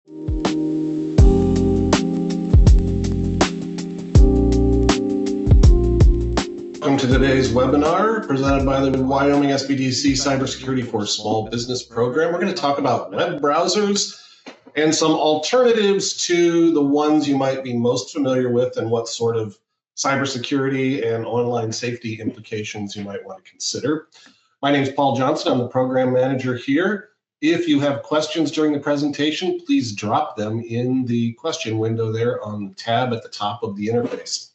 Welcome to today's webinar presented by the Wyoming SBDC Cybersecurity for Small Business program. We're going to talk about web browsers and some alternatives to the ones you might be most familiar with and what sort of cybersecurity and online safety implications you might want to consider. My name is Paul Johnson. I'm the program manager here. If you have questions during the presentation, please drop them in the question window there on the tab at the top of the interface.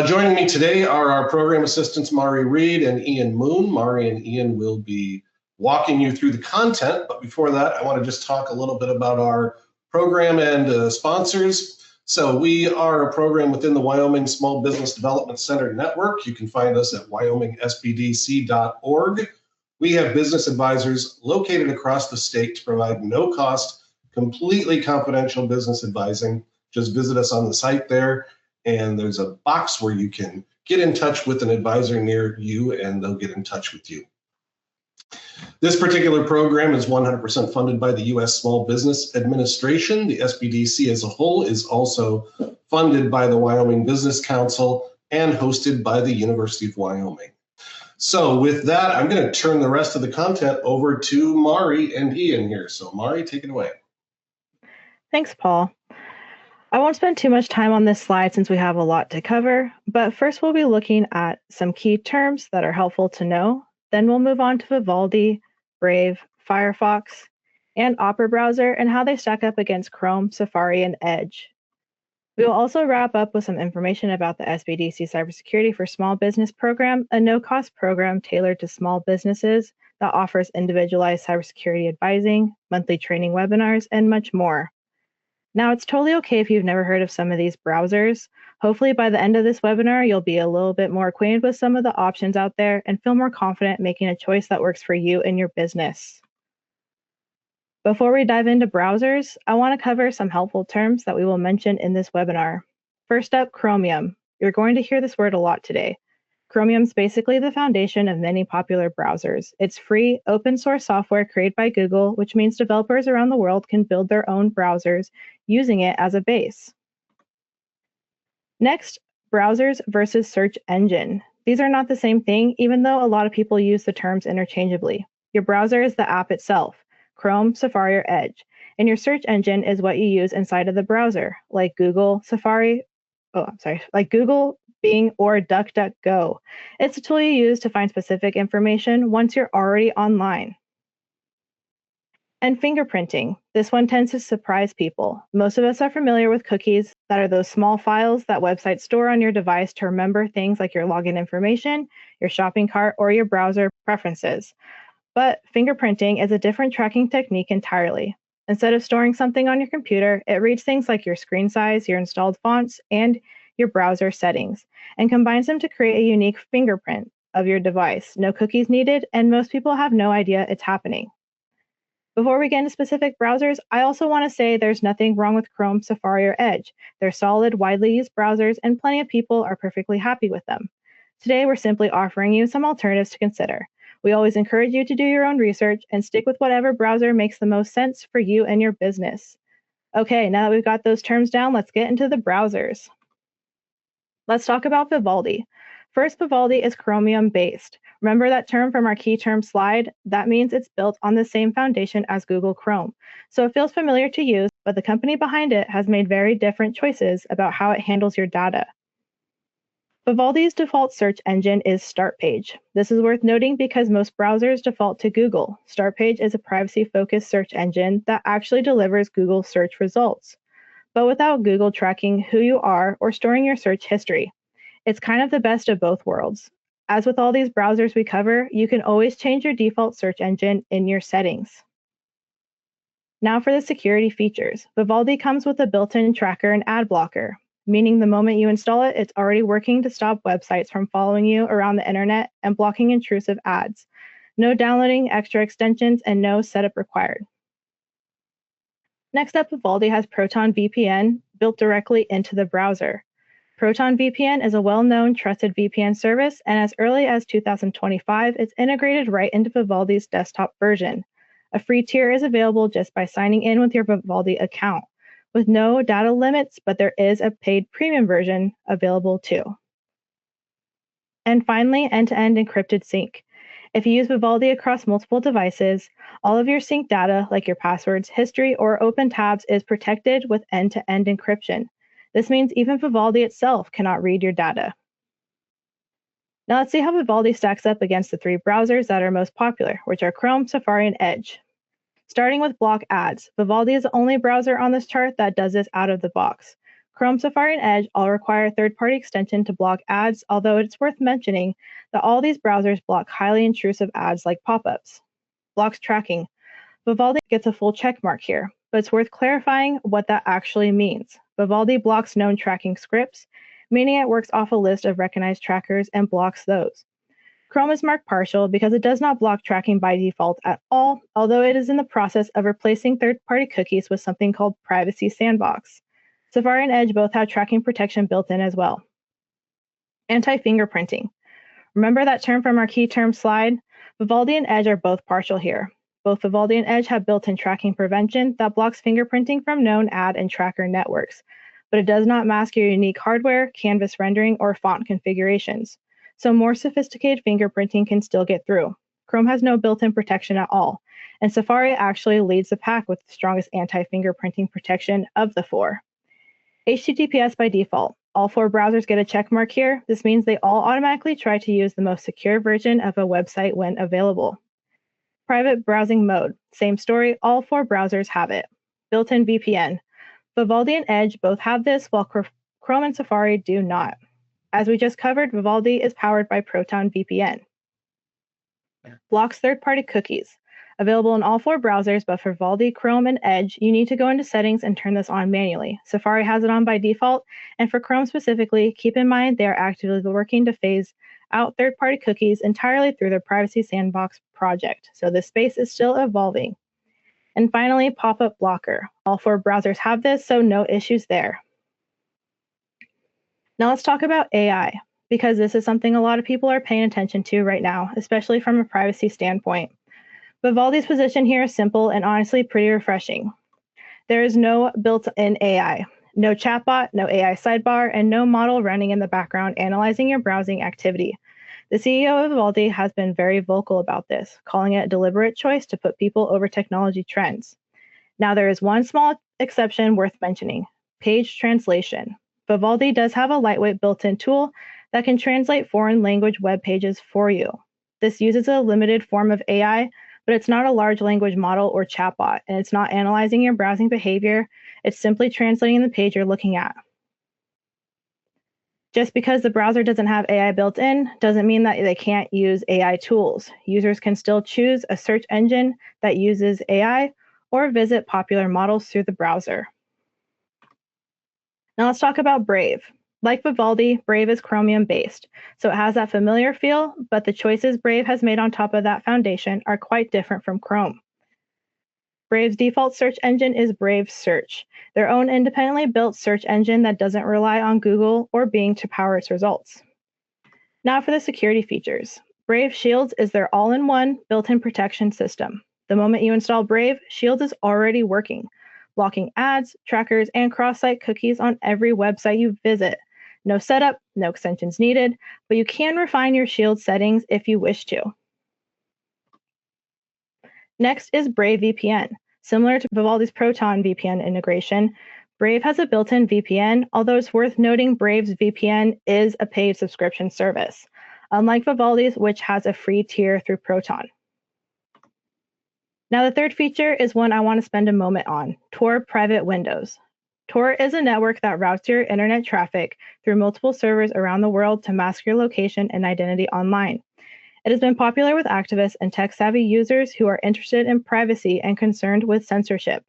Joining me today are our program assistants, Mari Reed and Ian Moon. Mari and Ian will be walking you through the content, but before that, I want to just talk a little bit about our program and sponsors. So we are a program within the Wyoming Small Business Development Center Network. You can find us at wyomingsbdc.org. We have business advisors located across the state to provide no-cost, completely confidential business advising. Just visit us on the site there, and there's a box where you can get in touch with an advisor near you, and they'll get in touch with you. This particular program is 100% funded by the U.S. Small Business Administration. The SBDC as a whole is also funded by the Wyoming Business Council and hosted by the University of Wyoming. So with that, I'm going to turn the rest of the content over to Mari and Ian here. So Mari, take it away. Thanks, Paul. I won't spend too much time on this slide since we have a lot to cover, but first we'll be looking at some key terms that are helpful to know. Then we'll move on to Vivaldi, Brave, Firefox, and Opera browser and how they stack up against Chrome, Safari, and Edge. We will also wrap up with some information about the SBDC Cybersecurity for Small Business program, a no-cost program tailored to small businesses that offers individualized cybersecurity advising, monthly training webinars, and much more. Now, it's totally okay if you've never heard of some of these browsers. Hopefully, by the end of this webinar, you'll be a little bit more acquainted with some of the options out there and feel more confident making a choice that works for you and your business. Before we dive into browsers, I want to cover some helpful terms that we will mention in this webinar. First up, Chromium. You're going to hear this word a lot today. Chromium is basically the foundation of many popular browsers. It's free, open source software created by Google, which means developers around the world can build their own browsers using it as a base. Next, browsers versus search engine. These are not the same thing, even though a lot of people use the terms interchangeably. Your browser is the app itself, Chrome, Safari, or Edge, and your search engine is what you use inside of the browser, like Google, Bing, or DuckDuckGo. It's a tool you use to find specific information once you're already online. And fingerprinting. This one tends to surprise people. Most of us are familiar with cookies that are those small files that websites store on your device to remember things like your login information, your shopping cart, or your browser preferences. But fingerprinting is a different tracking technique entirely. Instead of storing something on your computer, it reads things like your screen size, your installed fonts, and your browser settings, and combines them to create a unique fingerprint of your device. No cookies needed, and most people have no idea it's happening. Before we get into specific browsers, I also want to say there's nothing wrong with Chrome, Safari, or Edge. They're solid, widely used browsers, and plenty of people are perfectly happy with them. Today, we're simply offering you some alternatives to consider. We always encourage you to do your own research and stick with whatever browser makes the most sense for you and your business. Okay, now that we've got those terms down, let's get into the browsers. Let's talk about Vivaldi. First, Vivaldi is Chromium-based. Remember that term from our key term slide? That means it's built on the same foundation as Google Chrome. So it feels familiar to use, but the company behind it has made very different choices about how it handles your data. Vivaldi's default search engine is Startpage. This is worth noting because most browsers default to Google. Startpage is a privacy-focused search engine that actually delivers Google search results, but without Google tracking who you are or storing your search history. It's kind of the best of both worlds. As with all these browsers we cover, you can always change your default search engine in your settings. Now for the security features. Vivaldi comes with a built-in tracker and ad blocker, meaning the moment you install it, it's already working to stop websites from following you around the internet and blocking intrusive ads. No downloading extra extensions and no setup required. Next up, Vivaldi has Proton VPN built directly into the browser. Proton VPN is a well-known, trusted VPN service, and as early as 2025, it's integrated right into Vivaldi's desktop version. A free tier is available just by signing in with your Vivaldi account, with no data limits, but there is a paid premium version available too. And finally, end-to-end encrypted sync. If you use Vivaldi across multiple devices, all of your sync data, like your passwords, history, or open tabs, is protected with end-to-end encryption. This means even Vivaldi itself cannot read your data. Now let's see how Vivaldi stacks up against the three browsers that are most popular, which are Chrome, Safari, and Edge. Starting with block ads, Vivaldi is the only browser on this chart that does this out of the box. Chrome, Safari, and Edge all require a third-party extension to block ads, although it's worth mentioning that all these browsers block highly intrusive ads like pop-ups. Blocks tracking. Vivaldi gets a full check mark here, but it's worth clarifying what that actually means. Vivaldi blocks known tracking scripts, meaning it works off a list of recognized trackers and blocks those. Chrome is marked partial because it does not block tracking by default at all, although it is in the process of replacing third-party cookies with something called Privacy Sandbox. Safari and Edge both have tracking protection built in as well. Anti-fingerprinting. Remember that term from our key term slide? Vivaldi and Edge are both partial here. Both Vivaldi and Edge have built-in tracking prevention that blocks fingerprinting from known ad and tracker networks, but it does not mask your unique hardware, canvas rendering, or font configurations. So more sophisticated fingerprinting can still get through. Chrome has no built-in protection at all, and Safari actually leads the pack with the strongest anti-fingerprinting protection of the four. HTTPS by default. All four browsers get a check mark here. This means they all automatically try to use the most secure version of a website when available. Private browsing mode. Same story, all four browsers have it. Built-in VPN. Vivaldi and Edge both have this, while Chrome and Safari do not. As we just covered, Vivaldi is powered by Proton VPN. Blocks third-party cookies. Available in all four browsers, but for Vivaldi, Chrome, and Edge, you need to go into settings and turn this on manually. Safari has it on by default, and for Chrome specifically, keep in mind they are actively working to phase out third-party cookies entirely through their Privacy Sandbox project, so this space is still evolving. And finally, pop-up blocker. All four browsers have this, so no issues there. Now let's talk about AI, because this is something a lot of people are paying attention to right now, especially from a privacy standpoint. Vivaldi's position here is simple and honestly pretty refreshing. There is no built-in AI, no chatbot, no AI sidebar, and no model running in the background analyzing your browsing activity. The CEO of Vivaldi has been very vocal about this, calling it a deliberate choice to put people over technology trends. Now there is one small exception worth mentioning: page translation. Vivaldi does have a lightweight built-in tool that can translate foreign language web pages for you. This uses a limited form of AI, but it's not a large language model or chatbot, and it's not analyzing your browsing behavior. It's simply translating the page you're looking at. Just because the browser doesn't have AI built in doesn't mean that they can't use AI tools. Users can still choose a search engine that uses AI or visit popular models through the browser. Now let's talk about Brave. Like Vivaldi, Brave is Chromium-based, so it has that familiar feel, but the choices Brave has made on top of that foundation are quite different from Chrome. Brave's default search engine is Brave Search, their own independently built search engine that doesn't rely on Google or Bing to power its results. Now for the security features. Brave Shields is their all-in-one built-in protection system. The moment you install Brave, Shields is already working, blocking ads, trackers, and cross-site cookies on every website you visit. No setup, no extensions needed, but you can refine your Shield settings if you wish to. Next is Brave VPN. Similar to Vivaldi's Proton VPN integration, Brave has a built-in VPN, although it's worth noting Brave's VPN is a paid subscription service, unlike Vivaldi's, which has a free tier through Proton. Now the third feature is one I want to spend a moment on: Tor private windows. Tor is a network that routes your internet traffic through multiple servers around the world to mask your location and identity online. It has been popular with activists and tech-savvy users who are interested in privacy and concerned with censorship.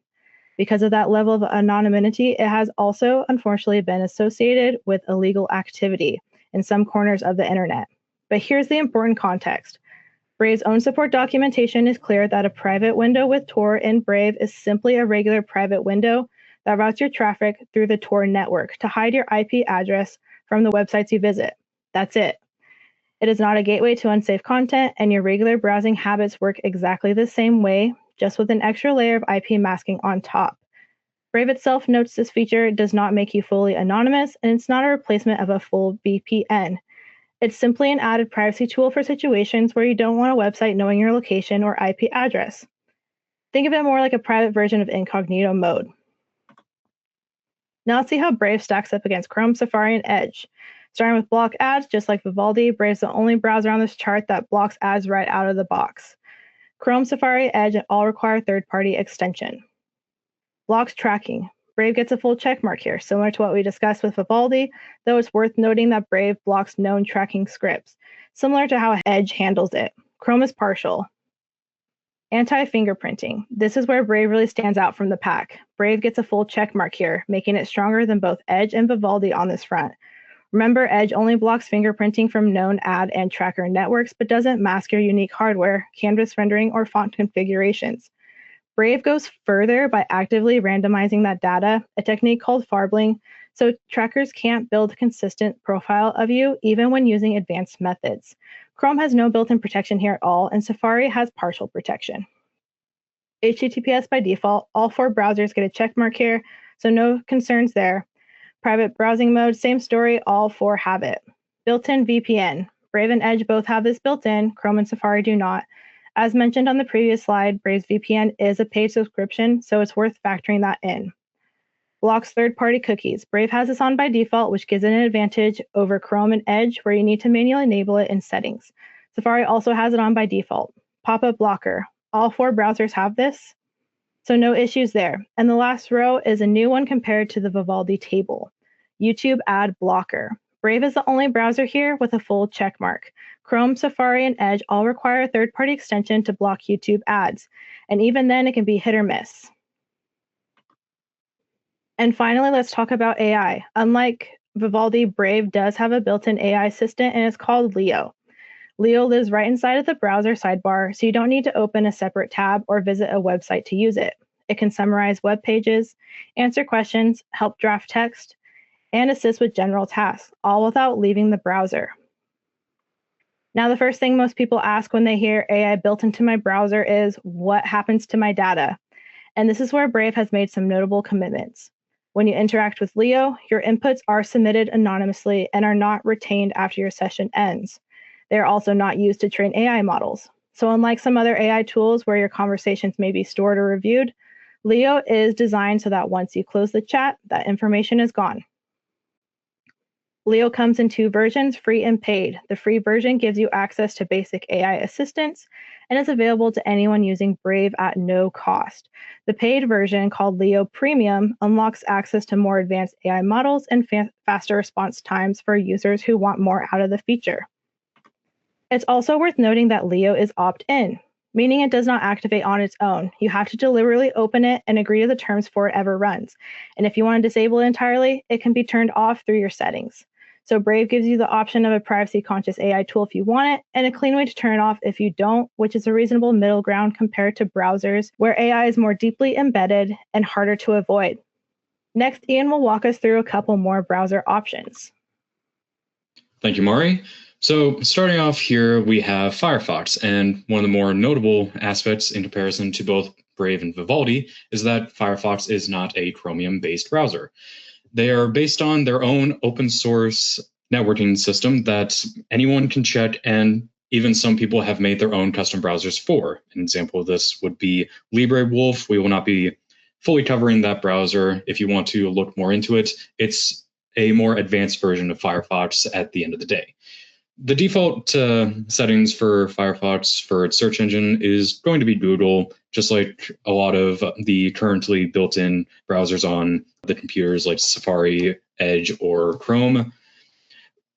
Because of that level of anonymity, it has also unfortunately been associated with illegal activity in some corners of the internet. But here's the important context. Brave's own support documentation is clear that a private window with Tor in Brave is simply a regular private window that routes your traffic through the Tor network to hide your IP address from the websites you visit. That's it. It is not a gateway to unsafe content, and your regular browsing habits work exactly the same way, just with an extra layer of IP masking on top. Brave itself notes this feature does not make you fully anonymous, and it's not a replacement of a full VPN. It's simply an added privacy tool for situations where you don't want a website knowing your location or IP address. Think of it more like a private version of incognito mode. Now let's see how Brave stacks up against Chrome, Safari, and Edge. Starting with block ads, just like Vivaldi, Brave's the only browser on this chart that blocks ads right out of the box. Chrome, Safari, Edge all require third-party extension. Blocks tracking. Brave gets a full check mark here, similar to what we discussed with Vivaldi, though it's worth noting that Brave blocks known tracking scripts, similar to how Edge handles it. Chrome is partial. Anti-fingerprinting. This is where Brave really stands out from the pack. Brave gets a full check mark here, making it stronger than both Edge and Vivaldi on this front. Remember, Edge only blocks fingerprinting from known ad and tracker networks, but doesn't mask your unique hardware, canvas rendering, or font configurations. Brave goes further by actively randomizing that data, a technique called farbling, so trackers can't build a consistent profile of you even when using advanced methods. Chrome has no built-in protection here at all, and Safari has partial protection. HTTPS by default, all 4 browsers get a check mark here, so no concerns there. Private browsing mode, same story, all 4 have it. Built-in VPN. Brave and Edge both have this built in, Chrome and Safari do not. As mentioned on the previous slide, Brave's VPN is a paid subscription, so it's worth factoring that in. Blocks third-party cookies. Brave has this on by default, which gives it an advantage over Chrome and Edge, where you need to manually enable it in settings. Safari also has it on by default. Pop-up blocker. All 4 browsers have this, so no issues there. And the last row is a new one compared to the Vivaldi table. YouTube ad blocker. Brave is the only browser here with a full check mark. Chrome, Safari, and Edge all require a third-party extension to block YouTube ads, and even then it can be hit or miss. And finally, let's talk about AI. Unlike Vivaldi, Brave does have a built-in AI assistant, and it's called Leo. Leo lives right inside of the browser sidebar, so you don't need to open a separate tab or visit a website to use it. It can summarize web pages, answer questions, help draft text, and assist with general tasks, all without leaving the browser. Now, the first thing most people ask when they hear AI built into my browser is, what happens to my data? And this is where Brave has made some notable commitments. When you interact with Leo, your inputs are submitted anonymously and are not retained after your session ends. They are also not used to train AI models. So unlike some other AI tools where your conversations may be stored or reviewed, Leo is designed so that once you close the chat, that information is gone. Leo comes in 2 versions, free and paid. The free version gives you access to basic AI assistance and is available to anyone using Brave at no cost. The paid version, called Leo Premium, unlocks access to more advanced AI models and faster response times for users who want more out of the feature. It's also worth noting that Leo is opt-in, meaning it does not activate on its own. You have to deliberately open it and agree to the terms before it ever runs. And if you want to disable it entirely, it can be turned off through your settings. So Brave gives you the option of a privacy-conscious AI tool if you want it, and a clean way to turn it off if you don't, which is a reasonable middle ground compared to browsers where AI is more deeply embedded and harder to avoid. Next, Ian will walk us through a couple more browser options. Thank you, Mari. So starting off here, we have Firefox, and one of the more notable aspects in comparison to both Brave and Vivaldi is that Firefox is not a Chromium-based browser. They are based on their own open source networking system that anyone can check, and even some people have made their own custom browsers for. An example of this would be LibreWolf. We will not be fully covering that browser. If you want to look more into it, it's a more advanced version of Firefox at the end of the day. The default settings for Firefox for its search engine is going to be Google, just like a lot of the currently built-in browsers on the computers like Safari, Edge, or Chrome.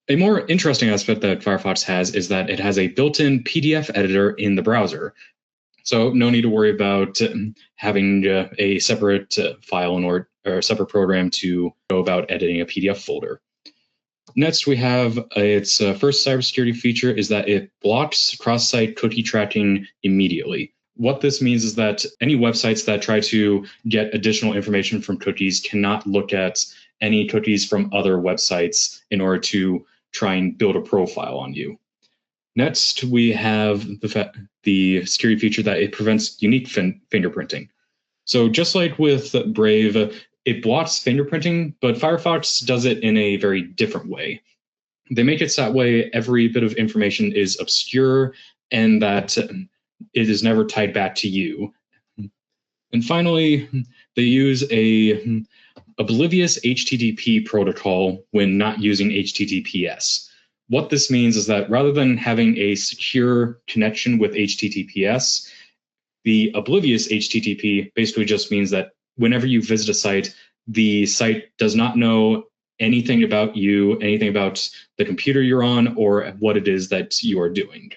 A more interesting aspect that Firefox has is that it has a built-in PDF editor in the browser. So no need to worry about having a separate file or a separate program to go about editing a PDF folder. Next, we have its first cybersecurity feature is that it blocks cross-site cookie tracking immediately. What this means is that any websites that try to get additional information from cookies cannot look at any cookies from other websites in order to try and build a profile on you. Next, we have the security feature that it prevents unique fingerprinting. So just like with Brave, it blocks fingerprinting, but Firefox does it in a very different way. They make it so that way every bit of information is obscure and that it is never tied back to you. And finally, they use a oblivious HTTP protocol when not using HTTPS. What this means is that rather than having a secure connection with HTTPS, the oblivious HTTP basically just means that whenever you visit a site, the site does not know anything about you, anything about the computer you're on, or what it is that you are doing.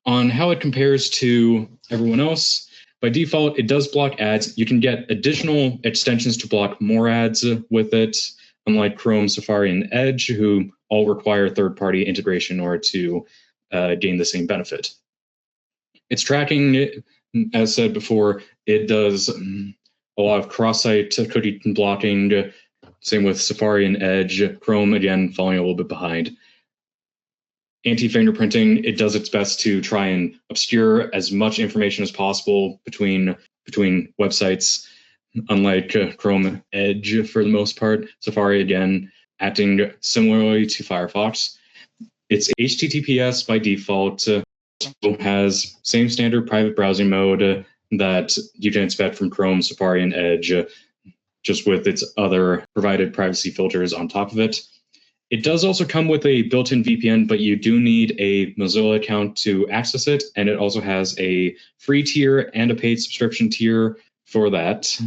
On how it compares to everyone else, by default, it does block ads. You can get additional extensions to block more ads with it, unlike Chrome, Safari, and Edge, who all require third-party integration in order to gain the same benefit. Its tracking, as said before, it does a lot of cross-site cookie blocking, same with Safari and Edge. Chrome, again, falling a little bit behind. Anti-fingerprinting, it does its best to try and obscure as much information as possible between websites, unlike Chrome and Edge for the most part. Safari, again, acting similarly to Firefox. It's HTTPS by default, has same standard private browsing mode that you can expect from Chrome, Safari, and Edge, just with its other provided privacy filters on top of it. It does also come with a built-in VPN, but you do need a Mozilla account to access it, and it also has a free tier and a paid subscription tier for that.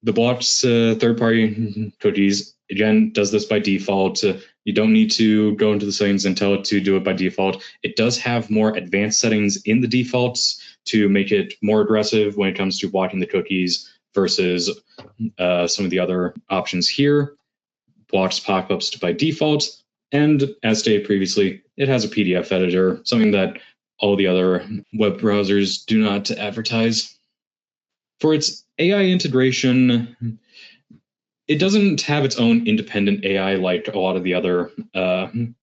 The blocks third-party cookies, again, does this by default. You don't need to go into the settings and tell it to do it by default. It does have more advanced settings in the defaults to make it more aggressive when it comes to blocking the cookies versus some of the other options here. Blocks pop-ups by default, and as stated previously, it has a PDF editor, something that all the other web browsers do not advertise. For its AI integration, it doesn't have its own independent AI like a lot of the other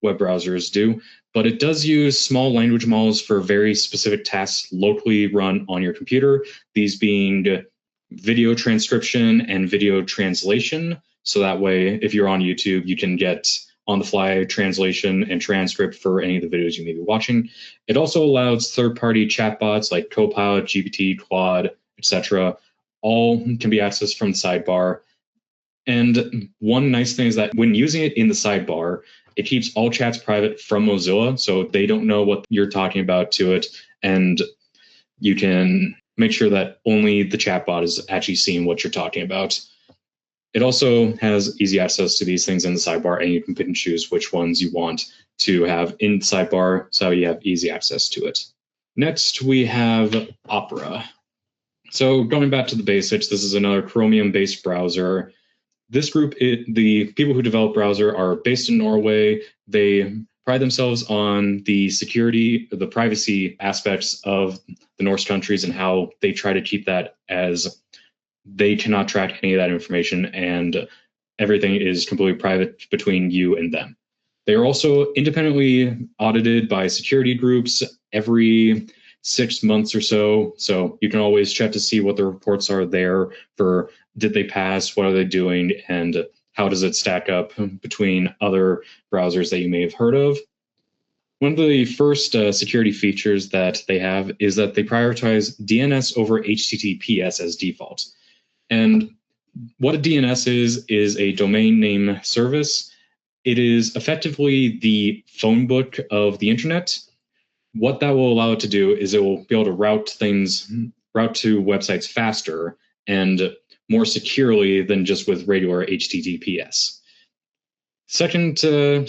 web browsers do, but it does use small language models for very specific tasks locally run on your computer, these being video transcription and video translation. So that way, if you're on YouTube, you can get on-the-fly translation and transcript for any of the videos you may be watching. It also allows third-party chatbots like Copilot, GPT, Claude, etc. All can be accessed from the sidebar. And one nice thing is that when using it in the sidebar, it keeps all chats private from Mozilla, so they don't know what you're talking about to it, and you can make sure that only the chatbot is actually seeing what you're talking about. It also has easy access to these things in the sidebar, and you can pick and choose which ones you want to have in the sidebar, so you have easy access to it. Next, we have Opera. So going back to the basics, this is another Chromium-based browser. This group, the people who develop browser are based in Norway. They pride themselves on the security, the privacy aspects of the Norse countries and how they try to keep that as they cannot track any of that information, and everything is completely private between you and them. They are also independently audited by security groups every 6 months or so. So you can always check to see what the reports are there for did they pass, what are they doing, and how does it stack up between other browsers that you may have heard of. One of the first security features that they have is that they prioritize DNS over HTTPS as default. And what a DNS is a domain name service. It is effectively the phone book of the internet. What that will allow it to do is it will be able to route to websites faster and more securely than just with regular HTTPS. Second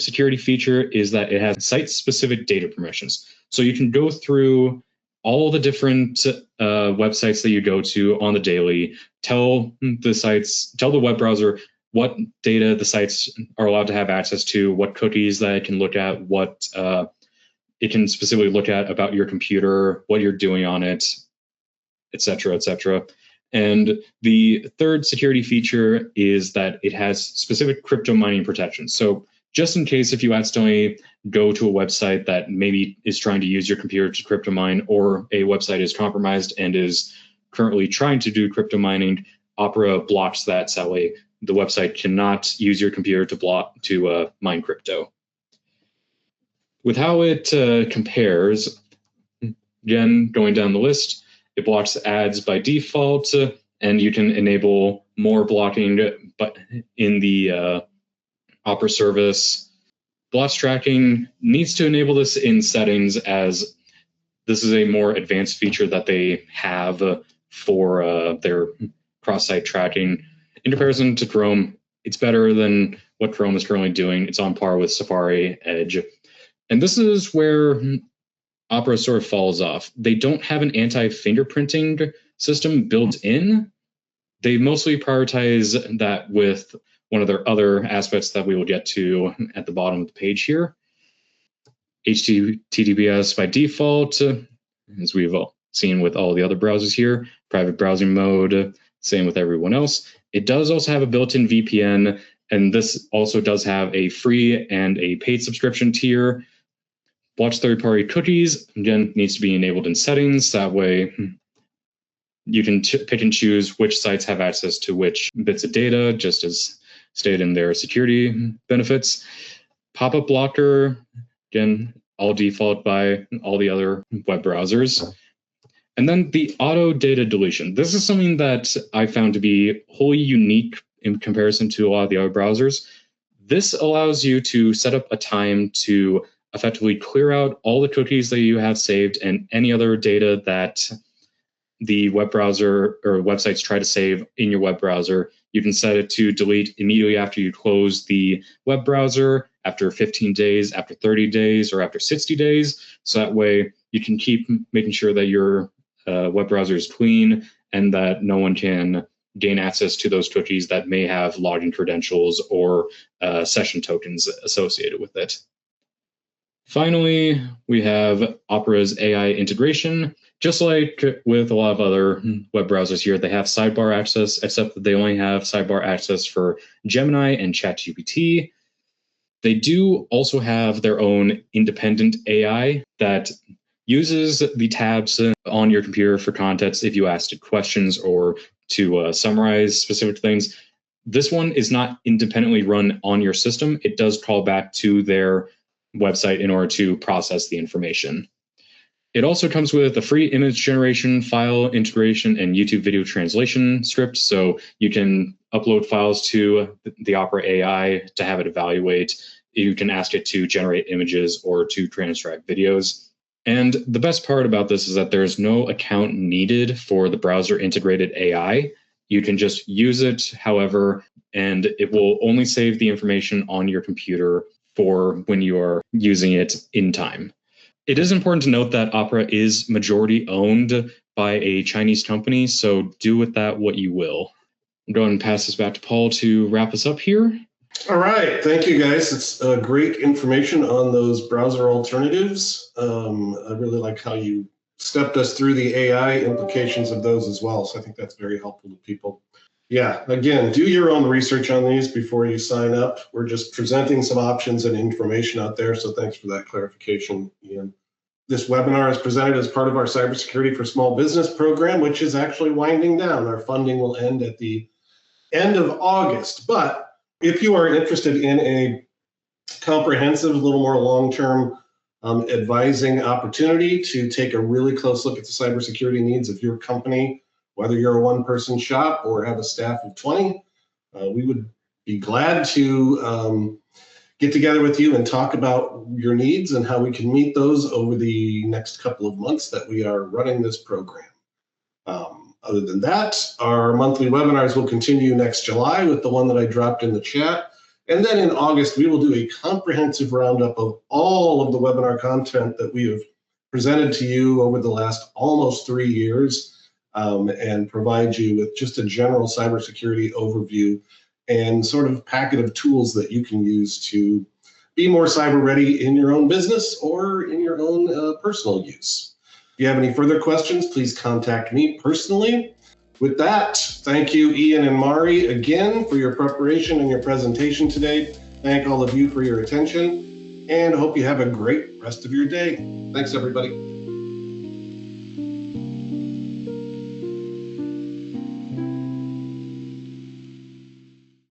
security feature is that it has site-specific data permissions. So you can go through all the different websites that you go to on the daily, tell the web browser what data the sites are allowed to have access to, what cookies that it can look at, what it can specifically look at about your computer, what you're doing on it, etc., etc. And the third security feature is that it has specific crypto mining protections. So just in case if you accidentally go to a website that maybe is trying to use your computer to crypto mine, or a website is compromised and is currently trying to do crypto mining, Opera blocks that, so that way the website cannot use your computer to mine crypto. With how it compares, again, going down the list, it blocks ads by default, and you can enable more blocking, but in the Opera service. Blocks tracking needs to enable this in settings, as this is a more advanced feature that they have for their cross-site tracking. In comparison to Chrome, it's better than what Chrome is currently doing. It's on par with Safari, Edge. And this is where Opera sort of falls off. They don't have an anti-fingerprinting system built in. They mostly prioritize that with one of their other aspects that we will get to at the bottom of the page here. HTTPS by default, as we've seen with all the other browsers here. Private browsing mode, same with everyone else. It does also have a built-in VPN, and this also does have a free and a paid subscription tier. Blocks third-party cookies, again, needs to be enabled in settings. That way you can pick and choose which sites have access to which bits of data, just as stated in their security benefits. Pop-up blocker, again, all default by all the other web browsers. And then the auto data deletion. This is something that I found to be wholly unique in comparison to a lot of the other browsers. This allows you to set up a time to effectively clear out all the cookies that you have saved and any other data that the web browser or websites try to save in your web browser. You can set it to delete immediately after you close the web browser, after 15 days, after 30 days, or after 60 days. So that way you can keep making sure that your web browser is clean and that no one can gain access to those cookies that may have login credentials or session tokens associated with it. Finally, we have Opera's AI integration. Just like with a lot of other web browsers here, they have sidebar access, except that they only have sidebar access for Gemini and ChatGPT. They do also have their own independent AI that uses the tabs on your computer for context if you ask it questions or to summarize specific things. This one is not independently run on your system. It does call back to their website in order to process the information. It also comes with a free image generation, file integration, and YouTube video translation script, so you can upload files to the Opera AI to have it evaluate. You can ask it to generate images or to transcribe videos. And the best part about this is that there's no account needed for the browser integrated AI. You can just use it, however, and it will only save the information on your computer for when you are using it in time. It is important to note that Opera is majority owned by a Chinese company, so do with that what you will. I'm going to pass this back to Paul to wrap us up here. All right, thank you guys. It's great information on those browser alternatives. I really like how you stepped us through the AI implications of those as well, so I think that's very helpful to people. Yeah, again, do your own research on these before you sign up. We're just presenting some options and information out there, so thanks for that clarification, Ian. This webinar is presented as part of our Cybersecurity for Small Business program, which is actually winding down. Our funding will end at the end of August, but if you are interested in a comprehensive, a little more long-term advising opportunity to take a really close look at the cybersecurity needs of your company, whether you're a one-person shop or have a staff of 20, we would be glad to get together with you and talk about your needs and how we can meet those over the next couple of months that we are running this program. Other than that, our monthly webinars will continue next July with the one that I dropped in the chat. And then in August, we will do a comprehensive roundup of all of the webinar content that we have presented to you over the last almost 3 years, and provide you with just a general cybersecurity overview and sort of packet of tools that you can use to be more cyber ready in your own business or in your own personal use. If you have any further questions, please contact me personally. With that, thank you, Ian and Mari, again for your preparation and your presentation today. thank all of you for your attention and hope you have a great rest of your day. Thanks, everybody.